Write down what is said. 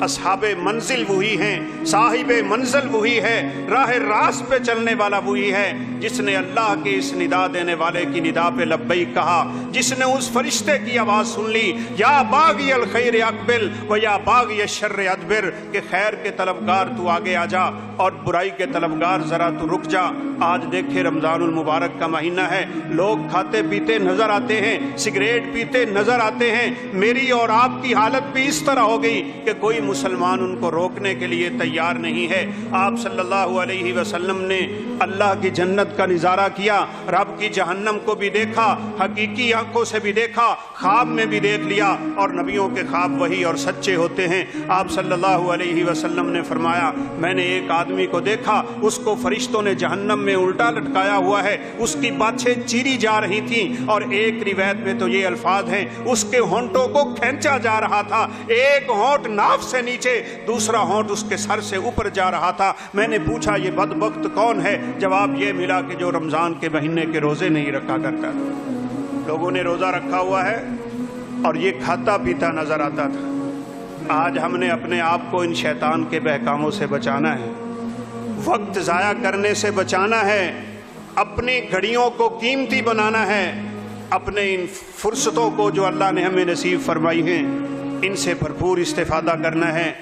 اصحاب منزل وہی ہیں، صاحب منزل وہی ہے، راہ راست پہ چلنے والا وہی ہے جس نے اللہ کے اس ندا دینے والے کی ندا پہ لبیک کہا، جس نے اس فرشتے کی آواز سن لی، یا باغی الخیر اقبل و یا باغی الشر ادبر، کہ خیر کے طلبگار تو آگے آ جا اور برائی کے طلبگار ذرا تو رک جا۔ آج دیکھیں رمضان المبارک کا مہینہ ہے، لوگ کھاتے پیتے نظر آتے ہیں، سگریٹ پیتے نظر آتے ہیں، میری اور آپ کی حالت بھی اس طرح ہو گئی کہ کوئی مسلمان ان کو روکنے کے لیے تیار نہیں ہے۔ آپ صلی اللہ علیہ وسلم نے اللہ کی جنت کا نظارہ کیا، رب کی جہنم کو بھی دیکھا، حقیقی آنکھوں سے بھی دیکھا، خواب میں بھی دیکھ لیا، اور نبیوں کے خواب وہی اور سچے ہوتے ہیں۔ آپ صلی اللہ علیہ وسلم نے فرمایا، میں نے ایک آدمی کو دیکھا، اس کو فرشتوں نے جہنم میں الٹا لٹکایا ہوا ہے، اس کی باتیں چیری جا رہی تھیں، اور ایک روایت میں تو یہ الفاظ ہیں، اس کے ہونٹوں کو کھینچا جا رہا تھا، ایک ہونٹ ناف سے نیچے، دوسرا ہونٹ اس کے سر سے اوپر جا رہا تھا۔ میں نے پوچھا یہ بدبخت کون ہے؟ جواب یہ ملا کہ جو رمضان کے مہینے کے روزے نہیں رکھا کرتا تھا۔ لوگوں نے روزہ رکھا ہوا ہے اور یہ کھاتا پیتا نظر آتا تھا۔ آج ہم نے اپنے آپ کو ان شیطان کے بہکاموں سے بچانا ہے، وقت ضائع کرنے سے بچانا ہے، اپنی گھڑیوں کو قیمتی بنانا ہے، اپنے ان فرصتوں کو جو اللہ نے ہمیں نصیب فرمائی ہیں ان سے بھرپور استفادہ کرنا ہے۔